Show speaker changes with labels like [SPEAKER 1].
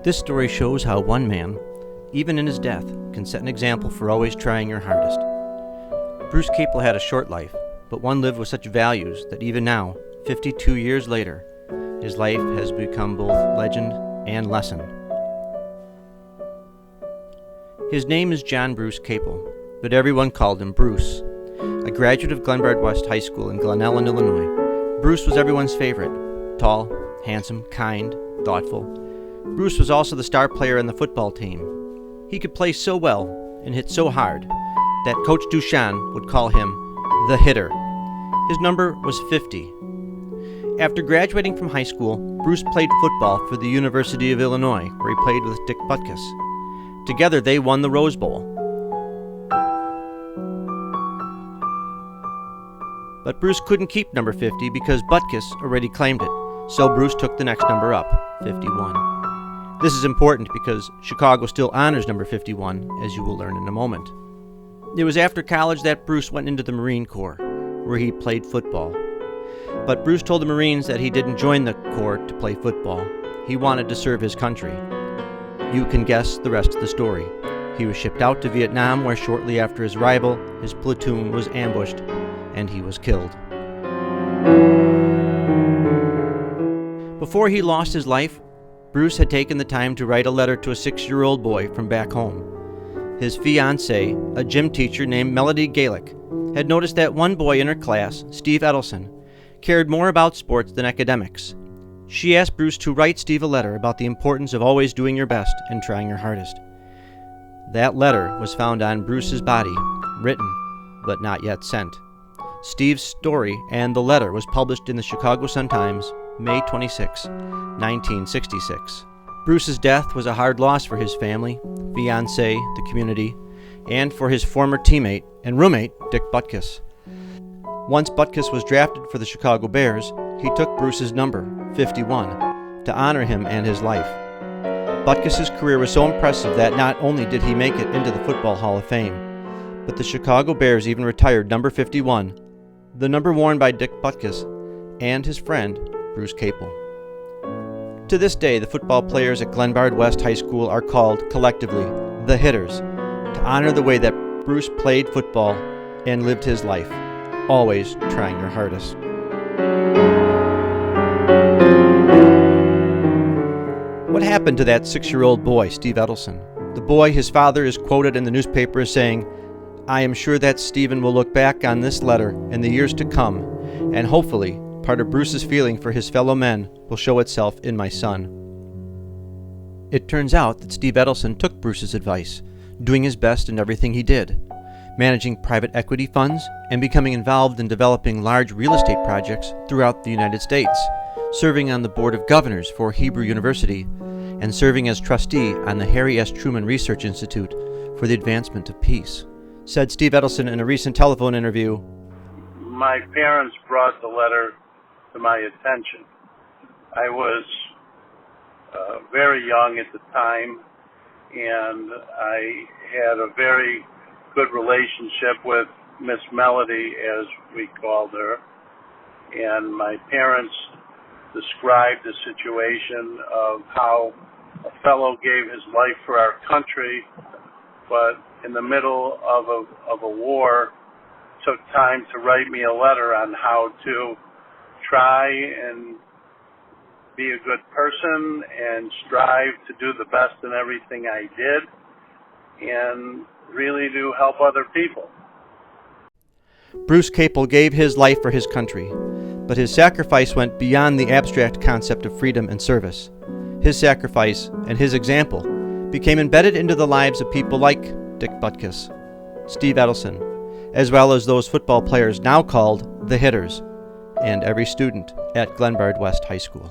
[SPEAKER 1] This story shows how one man, even in his death, can set an example for always trying your hardest. Bruce Capel had a short life, but one lived with such values that even now, 52 years later, his life has become both legend and lesson. His name is John Bruce Capel, but everyone called him Bruce. A graduate of Glenbard West High School in Glen Ellen, Illinois, Bruce was everyone's favorite. Tall, handsome, kind, thoughtful. Bruce was also the star player on the football team. He could play so well and hit so hard that Coach Duchan would call him the hitter. His number was 50. After graduating from high school, Bruce played football for the University of Illinois, where he played with Dick Butkus. Together they won the Rose Bowl. But Bruce couldn't keep number 50 because Butkus already claimed it, so Bruce took the next number up, 51. This is important because Chicago still honors number 51, as you will learn in a moment. It was after college that Bruce went into the Marine Corps, where he played football. But Bruce told the Marines that he didn't join the Corps to play football. He wanted to serve his country. You can guess the rest of the story. He was shipped out to Vietnam, where shortly after his arrival, his platoon was ambushed, and he was killed. Before he lost his life, Bruce had taken the time to write a letter to a 6-year-old boy from back home. His fiancée, a gym teacher named Melody Gaelic, had noticed that one boy in her class, Steve Edelson, cared more about sports than academics. She asked Bruce to write Steve a letter about the importance of always doing your best and trying your hardest. That letter was found on Bruce's body, written, but not yet sent. Steve's story and the letter was published in the Chicago Sun-Times, May 26, 1966. Bruce's death was a hard loss for his family, fiancé, the community, and for his former teammate and roommate, Dick Butkus. Once Butkus was drafted for the Chicago Bears, he took Bruce's number, 51, to honor him and his life. Butkus's career was so impressive that not only did he make it into the Football Hall of Fame, but the Chicago Bears even retired number 51, the number worn by Dick Butkus and his friend, Bruce Capel. To this day, the football players at Glenbard West High School are called, collectively, the Hitters, to honor the way that Bruce played football and lived his life, always trying your hardest. What happened to that 6-year-old boy, Steve Edelson? The boy, his father, is quoted in the newspaper as saying, "I am sure that Stephen will look back on this letter in the years to come, and hopefully part of Bruce's feeling for his fellow men will show itself in my son." It turns out that Steve Edelson took Bruce's advice, doing his best in everything he did, managing private equity funds and becoming involved in developing large real estate projects throughout the United States, serving on the Board of Governors for Hebrew University, and serving as trustee on the Harry S. Truman Research Institute for the Advancement of Peace. Said Steve Edelson in a recent telephone interview,
[SPEAKER 2] "My parents brought the letter to my attention. I was very young at the time, and I had a very good relationship with Miss Melody, as we called her, and my parents described the situation of how a fellow gave his life for our country, but in the middle of a war took time to write me a letter on how to try and be a good person and strive to do the best in everything I did and really to help other people."
[SPEAKER 1] Bruce Capel gave his life for his country, but his sacrifice went beyond the abstract concept of freedom and service. His sacrifice and his example became embedded into the lives of people like Dick Butkus, Steve Edelson, as well as those football players now called the Hitters, and every student at Glenbard West High School.